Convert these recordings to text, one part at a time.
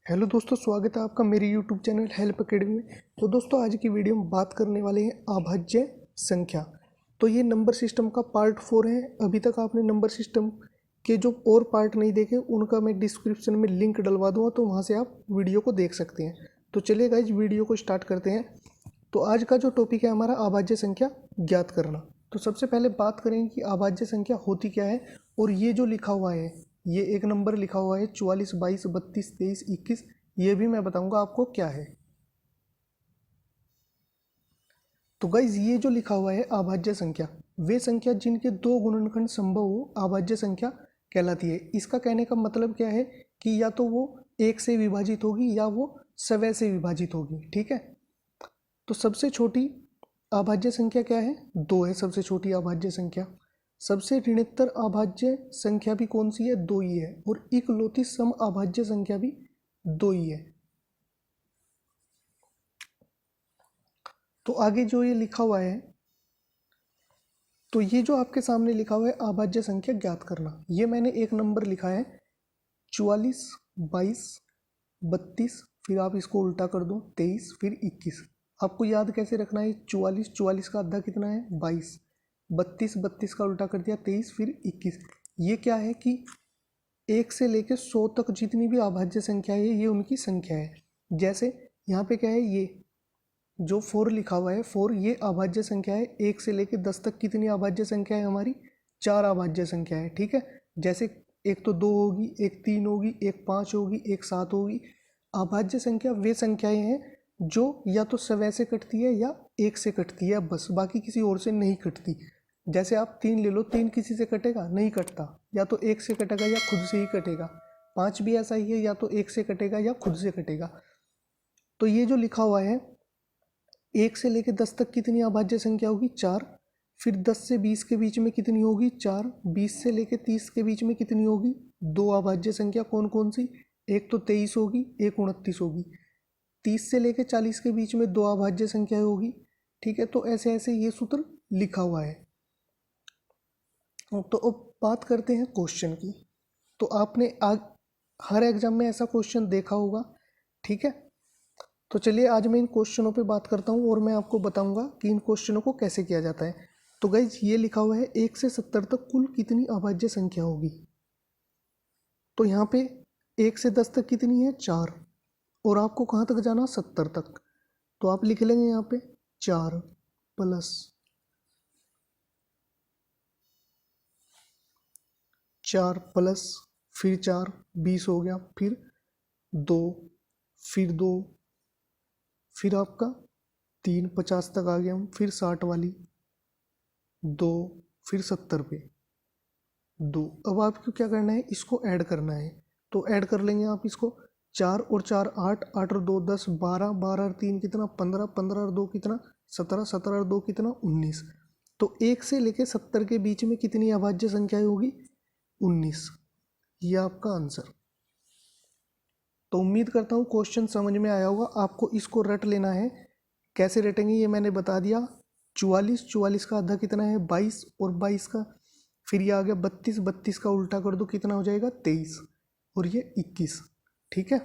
Hello दोस्तों, स्वागत है आपका मेरे यूट्यूब चैनल हेल्प एकेडमी में। तो दोस्तों, आज की वीडियो में बात करने वाले हैं अभाज्य संख्या। तो ये नंबर सिस्टम का पार्ट 4 है। अभी तक आपने नंबर सिस्टम के जो और पार्ट नहीं देखे उनका मैं डिस्क्रिप्शन में लिंक डलवा दूँगा, तो वहाँ से आप वीडियो को देख सकते हैं। तो चलिए गाइस, वीडियो को स्टार्ट करते हैं। तो आज का जो टॉपिक है हमारा अभाज्य संख्या ज्ञात करना। तो सबसे पहले बात करेंगे कि अभाज्य संख्या होती क्या है। और ये जो लिखा हुआ है, ये एक नंबर लिखा हुआ है 44, 22, 32, 23, 21, ये भी मैं बताऊंगा आपको क्या है। तो गाइज, ये जो लिखा हुआ है अभाज्य संख्या, वे संख्या जिनके दो गुणनखंड संभव हो अभाज्य संख्या कहलाती है। इसका कहने का मतलब क्या है कि या तो वो एक से विभाजित होगी या वो सवय से विभाजित होगी। ठीक है। तो सबसे छोटी अभाज्य संख्या क्या है? 2 है सबसे छोटी अभाज्य संख्या। सबसे ऋणोत्तर अभाज्य संख्या भी कौन सी है? 2 ही है। और इकलौती सम अभाज्य संख्या भी 2 ही है। तो आगे जो ये लिखा हुआ है, तो ये जो आपके सामने लिखा हुआ है अभाज्य संख्या ज्ञात करना, ये मैंने एक नंबर लिखा है 44, 22, 32, फिर आप इसको उल्टा कर दो 23, फिर 21। आपको याद कैसे रखना है? 44, 44 का आधा कितना है? 22, 32, 32 का उल्टा कर दिया 23, फिर 21। ये क्या है कि 1 से लेकर 100 तक जितनी भी अभाज्य संख्या है ये उनकी संख्या है। जैसे यहाँ पे क्या है, ये जो 4 लिखा हुआ है 4, ये अभाज्य संख्या है। 1 से लेकर 10 तक कितनी अभाज्य संख्या है हमारी? 4 अभाज्य संख्या है। ठीक है। जैसे एक तो 2 होगी, एक 3 होगी, एक 5 होगी, एक 7 होगी। अभाज्य संख्या वे संख्याएं हैं जो या तो सवय से कटती है या 1 से कटती है, बस, बाकी किसी और से नहीं कटती। जैसे आप 3 ले लो, 3 किसी से कटेगा? नहीं कटता। या तो 1 से कटेगा या खुद से ही कटेगा। 5 भी ऐसा ही है, या तो 1 से कटेगा या खुद से कटेगा। तो ये जो लिखा हुआ है 1 से लेकर 10 तक कितनी अभाज्य संख्या होगी? 4। फिर 10 से 20 के बीच में कितनी होगी? 4। 20 से लेकर 30 के बीच में कितनी होगी? 2 अभाज्य संख्या। कौन कौन सी? एक तो 23 होगी, एक 29 होगी। 30 से लेकर 40 के बीच में 2 अभाज्य संख्या होगी। ठीक है। तो ऐसे ऐसे ये सूत्र लिखा हुआ है। तो अब बात करते हैं क्वेश्चन की। तो आपने हर एग्जाम में ऐसा क्वेश्चन देखा होगा। ठीक है। तो चलिए आज मैं इन क्वेश्चनों पे बात करता हूँ और मैं आपको बताऊंगा कि इन क्वेश्चनों को कैसे किया जाता है। तो गाइज, ये लिखा हुआ है 1 से 70 तक कुल कितनी अभाज्य संख्या होगी। तो यहाँ पे 1 से 10 तक कितनी है? 4। और आपको कहाँ तक जाना? 70 तक। तो आप लिख लेंगे यहाँ पे 4 प्लस 4 प्लस फिर 4, 20 हो गया। फिर 2, फिर 2, फिर आपका 3, 50 तक आ गया हम। फिर 60 वाली 2, फिर 70 पे 2। अब आपको क्या करना है? इसको ऐड करना है। तो ऐड कर लेंगे आप इसको। 4 और 4 8, 8 और 2 10, 12, 12 और 3 कितना? 15, 15 और 2 कितना? 17, 17 और 2 कितना? 19। तो 1 से लेके 70 के बीच में कितनी अभाज्य संख्याएं होगी? 19। ये आपका आंसर। तो उम्मीद करता हूँ क्वेश्चन समझ में आया होगा। आपको इसको रट लेना है। कैसे रटेंगे ये मैंने बता दिया। 44, 44 का आधा कितना है? 22, और 22 का फिर ये आ गया 32, 32 का उल्टा कर दो कितना हो जाएगा? 23, और ये 21। ठीक है।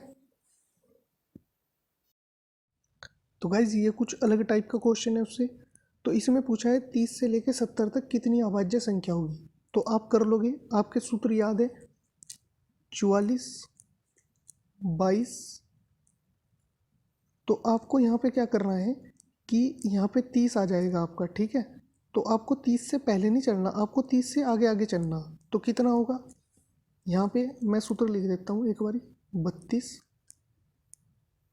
तो गाइज, ये कुछ अलग टाइप का क्वेश्चन है उससे। तो इसमें पूछा है 30 से लेकर 70 तक कितनी अभाज्य संख्या होगी। तो आप कर लोगे, आपके सूत्र याद है 44, 22। तो आपको यहाँ पे क्या करना है कि यहाँ पे 30 आ जाएगा आपका। ठीक है। तो आपको 30 से पहले नहीं चलना, आपको 30 से आगे आगे चलना। तो कितना होगा? यहाँ पे मैं सूत्र लिख देता हूँ एक बारी। 32,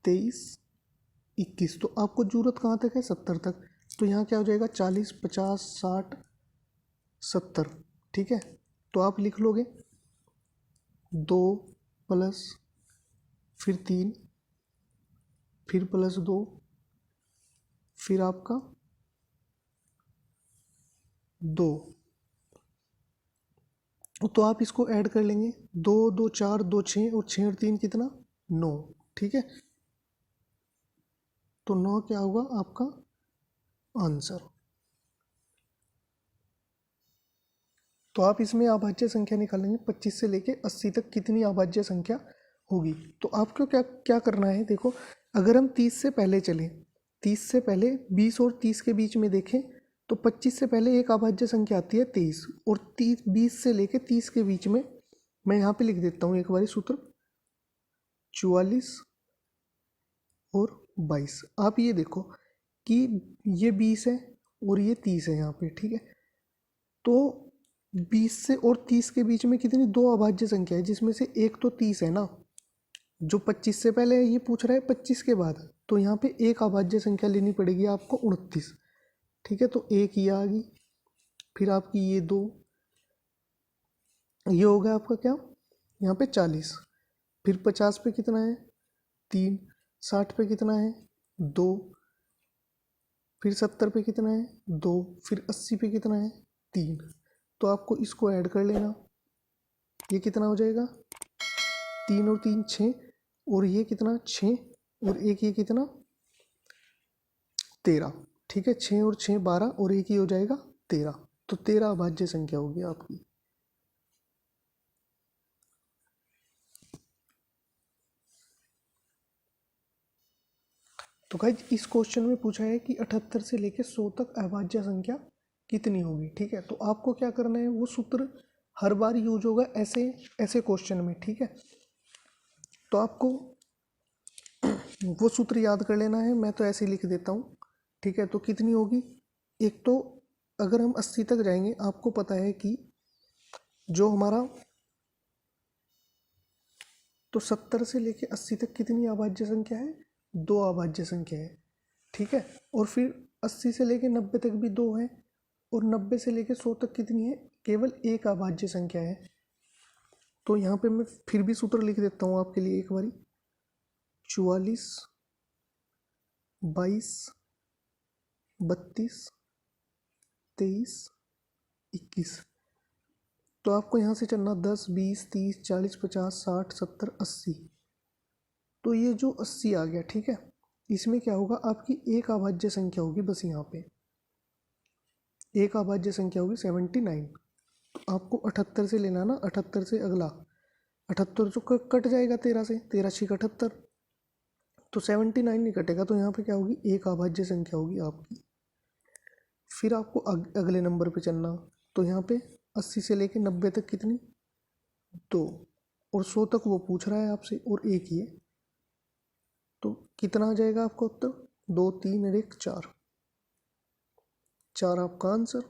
23, 21। तो आपको जरूरत कहाँ तक है? 70 तक। तो यहाँ क्या हो जाएगा? 40, 50, 60, 70। ठीक है। तो आप लिख लोगे 2 प्लस फिर 3, फिर प्लस 2, फिर आपका 2। तो आप इसको ऐड कर लेंगे। 2 2 4, 2 6, और 6 और 3 कितना? 9। ठीक है। तो 9 क्या होगा आपका आंसर। तो आप इसमें अभाज्य संख्या निकालेंगे 25 से लेके 80 तक कितनी अभाज्य संख्या होगी। तो आपको क्या क्या करना है, देखो अगर हम 30 से पहले चलें, 30 से पहले 20 और 30 के बीच में देखें तो 25 से पहले एक अभाज्य संख्या आती है 23, और 20 से लेके 30 के बीच में मैं यहाँ पे लिख देता हूँ एक बारी सूत्र, 44 और 22। आप ये देखो कि ये 20 है और ये 30 है यहाँ पे, ठीक है। तो 20 से और 30 के बीच में कितनी दो अभाज्य संख्या है, जिसमें से एक तो 30 है ना, जो 25 से पहले है ये पूछ रहा है 25 के बाद, तो यहाँ पे एक अभाज्य संख्या लेनी पड़ेगी आपको 29, ठीक है। तो एक ये आ गई, फिर आपकी ये दो, ये हो गया आपका क्या यहाँ पे 40, फिर 50 पे कितना है 3, 60 पे कितना है 2, फिर 70 पे कितना है 2, फिर 80 पे कितना है 3। तो आपको इसको ऐड कर लेना, ये कितना हो जाएगा 3 और 3 6, और ये कितना 6, और एक ये कितना 13, ठीक है। 6 और 6 12, और एक ही हो जाएगा 13। तो 13 अभाज्य संख्या होगी आपकी। तो गाइज इस क्वेश्चन में पूछा है कि 78 से लेकर 100 तक अभाज्य संख्या कितनी होगी, ठीक है। तो आपको क्या करना है, वो सूत्र हर बार यूज होगा ऐसे ऐसे क्वेश्चन में, ठीक है। तो आपको वो सूत्र याद कर लेना है, मैं तो ऐसे ही लिख देता हूँ, ठीक है। तो कितनी होगी, एक तो अगर हम 80 तक जाएंगे, आपको पता है कि जो हमारा तो 70 से लेकर 80 तक कितनी अभाज्य संख्या है, दो अभाज्य संख्या है, ठीक है। और फिर 80 से लेकर 90 तक भी दो है, और 90 से लेकर 100 तक कितनी है, केवल एक अभाज्य संख्या है। तो यहाँ पे मैं फिर भी सूत्र लिख देता हूँ आपके लिए एक बारी, 44 22 32 23 21। तो आपको यहाँ से चलना 10 20 30 40 50 60 70 80। तो ये जो 80 आ गया, ठीक है, इसमें क्या होगा, आपकी एक अभाज्य संख्या होगी बस, यहाँ पे एक अभाज्य संख्या होगी 79। तो आपको 78 से लेना ना, 78 से अगला 78 जो कट जाएगा 13 से, 13 6 78, तो 79 नहीं कटेगा, तो यहाँ पे क्या होगी, एक अभाज्य संख्या होगी आपकी। फिर आपको अगले नंबर पे चलना, तो यहाँ पे 80 से लेके 90 तक कितनी, दो, और 100 तक वो पूछ रहा है आपसे, और एक ही है। तो कितना आ जाएगा आपका उत्तर, 2 3 और 1 4, 4 आपका आंसर।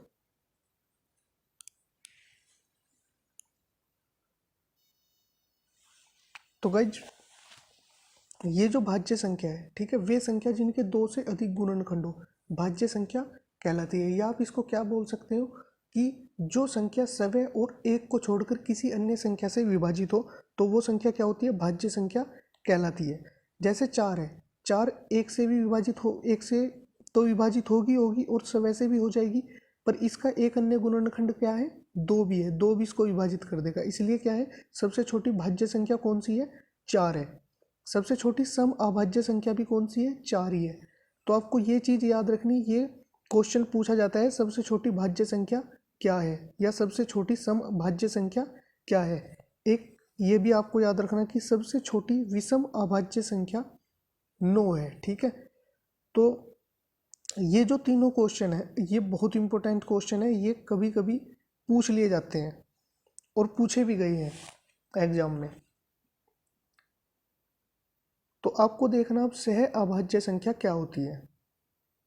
तो गाइज ये जो भाज्य संख्या है, ठीक है, वे संख्या जिनके दो से अधिक गुणनखंड हो भाज्य संख्या कहलाती है। या आप इसको क्या बोल सकते हो कि जो संख्या सवय और एक को छोड़कर किसी अन्य संख्या से विभाजित हो, तो वो संख्या क्या होती है, भाज्य संख्या कहलाती है। जैसे 4 है, 4 एक से भी विभाजित हो, एक से तो विभाजित होगी होगी और सवय से भी हो जाएगी, पर इसका एक अन्य गुणनखंड क्या है, 2 भी है, 2 भी इसको विभाजित कर देगा। इसलिए क्या है, सबसे छोटी भाज्य संख्या कौन सी है, 4 है। सबसे छोटी सम अभाज्य संख्या भी कौन सी है, 4 ही है। तो आपको ये चीज़ याद रखनी, ये क्वेश्चन पूछा जाता है सबसे छोटी भाज्य संख्या क्या है, या सबसे छोटी सम भाज्य संख्या क्या है। एक ये भी आपको याद रखना कि सबसे छोटी विषम अभाज्य संख्या 9 है, ठीक है। तो ये जो तीनों क्वेश्चन है, ये बहुत इंपॉर्टेंट क्वेश्चन है, ये कभी कभी पूछ लिए जाते हैं और पूछे भी गए हैं एग्जाम में। तो आपको देखना अब सह अभाज्य संख्या क्या होती है,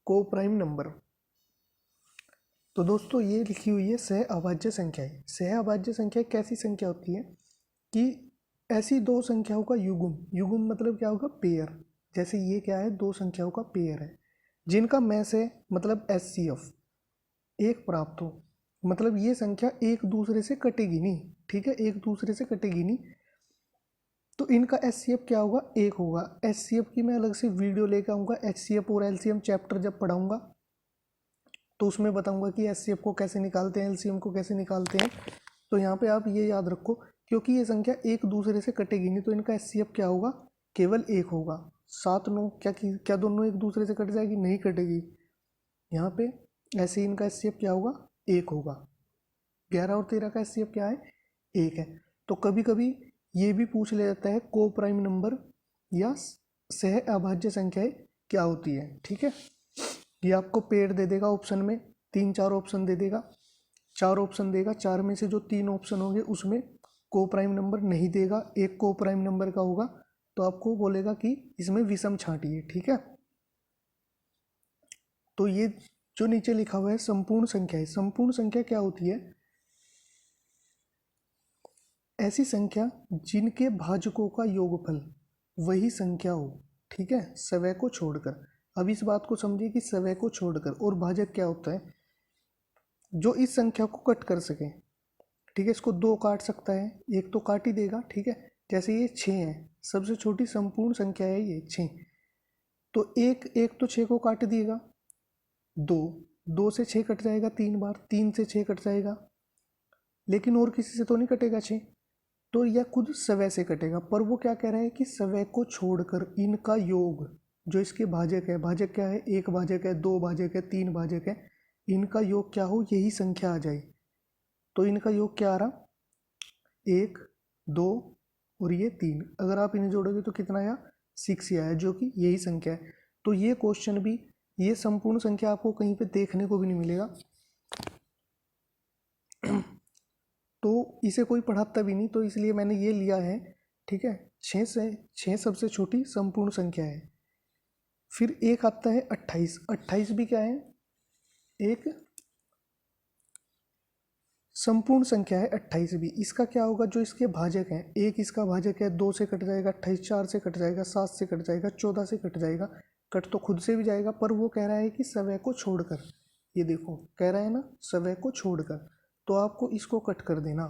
को प्राइम नंबर। तो दोस्तों ये लिखी हुई है सह अभाज्य संख्या है। सह अभाज्य संख्या एक ऐसी संख्या होती है कि ऐसी दो संख्याओं का युग्म, युग्म मतलब क्या होगा, पेयर। जैसे ये क्या है, दो संख्याओं का पेयर है जिनका मैं से मतलब HCF एक प्राप्त हो, मतलब ये संख्या एक दूसरे से कटेगी नहीं, ठीक है, एक दूसरे से कटेगी नहीं। तो इनका HCF क्या होगा, एक होगा। HCF की मैं अलग से वीडियो लेकर आऊँगा, HCF और LCM चैप्टर जब पढ़ाऊँगा तो उसमें बताऊँगा कि HCF को कैसे निकालते हैं, LCM को कैसे निकालते हैं। तो यहाँ पे आप ये याद रखो, क्योंकि ये संख्या एक दूसरे से कटेगी नहीं, तो इनका HCF क्या होगा, केवल एक होगा। 7 9 क्या दोनों एक दूसरे से कट जाएगी, नहीं कटेगी। यहाँ पे ऐसे ही इनका HCF क्या होगा, एक होगा। 11 और 13 का HCF क्या है, एक है। तो कभी कभी ये भी पूछ लिया जाता है को प्राइम नंबर या सह अभाज्य संख्याएं क्या होती है। ठीक है, ये आपको पेड़ दे देगा ऑप्शन में, 3-4 ऑप्शन दे देगा, 4 ऑप्शन देगा, 4 में से जो 3 ऑप्शन होंगे उसमें को प्राइम नंबर नहीं देगा, एक को प्राइम नंबर का होगा, तो आपको बोलेगा कि इसमें विषम छांटिए। ठीक है, तो ये जो नीचे लिखा हुआ है संपूर्ण संख्या है, संपूर्ण संख्या क्या होती है? ऐसी संख्या जिनके भाजकों का योगफल वही संख्या हो। ठीक है, सवय को छोड़कर। अब इस बात को समझिए कि सवय को छोड़कर, और भाजक क्या होता है? जो इस संख्या को कट कर सके। ठीक है, इसको 2 काट सकता है, एक तो काट ही देगा। ठीक है, जैसे ये 6 है, सबसे छोटी संपूर्ण संख्या है ये 6, तो एक तो 6 को काट दिएगा, 2 से 6 कट जाएगा 3 बार, 3 से 6 कट जाएगा, लेकिन और किसी से तो नहीं कटेगा 6, तो यह खुद सवय से कटेगा। पर वो क्या कह रहा है कि सवय को छोड़कर इनका योग जो इसके भाजक है, भाजक क्या है? 1 भाजक है, 2 भाजक है, 3 भाजक है, इनका योग क्या हो? यही संख्या आ जाए। तो इनका योग क्या आ रहा? 1, 2 और ये 3, अगर आप इन्हें जोड़ोगे तो कितना आया? 6 आया, जो कि यही संख्या है। तो ये क्वेश्चन भी, ये संपूर्ण संख्या आपको कहीं पे देखने को भी नहीं मिलेगा, तो इसे कोई पढ़ाता भी नहीं, तो इसलिए मैंने ये लिया है। ठीक है, 6 सबसे छोटी संपूर्ण संख्या है। फिर एक आता है 28, 28 भी क्या है? एक संपूर्ण संख्या है 28 भी। इसका क्या होगा? जो इसके भाजक हैं, एक इसका भाजक है, 2 से कट जाएगा 28, 4 से कट जाएगा, 7 से कट जाएगा, 14 से कट जाएगा, कट तो खुद से भी जाएगा, पर वो कह रहा है कि सवय को छोड़कर। ये देखो कह रहा है ना, सवय को छोड़कर, तो आपको इसको कट कर देना।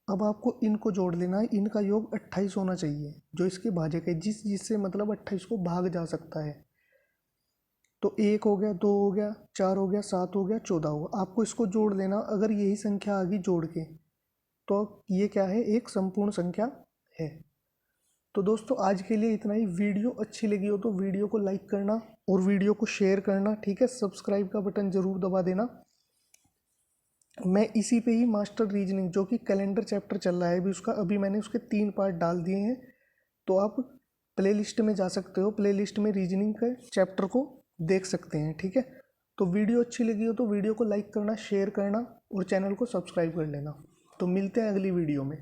अब आपको इनको जोड़ लेना है, इनका योग 28 होना चाहिए, जो इसके भाजक है, जिससे मतलब 28 को भाग जा सकता है। तो 1 हो गया, 2 हो गया, 4 हो गया, 7 हो गया, 14 होगा। आपको इसको जोड़ लेना, अगर यही संख्या आ गई जोड़ के, तो ये क्या है? एक संपूर्ण संख्या है। तो दोस्तों आज के लिए इतना ही। वीडियो अच्छी लगी हो तो वीडियो को लाइक करना और वीडियो को शेयर करना। ठीक है, सब्सक्राइब का बटन ज़रूर दबा देना। मैं इसी पे ही मास्टर रीजनिंग, जो कि कैलेंडर चैप्टर चल रहा है अभी मैंने उसके 3 पार्ट डाल दिए हैं, तो आप प्लेलिस्ट में जा सकते हो, प्लेलिस्ट में रीजनिंग के चैप्टर को देख सकते हैं। ठीक है, तो वीडियो अच्छी लगी हो तो वीडियो को लाइक करना, शेयर करना और चैनल को सब्सक्राइब कर लेना। तो मिलते हैं अगली वीडियो में।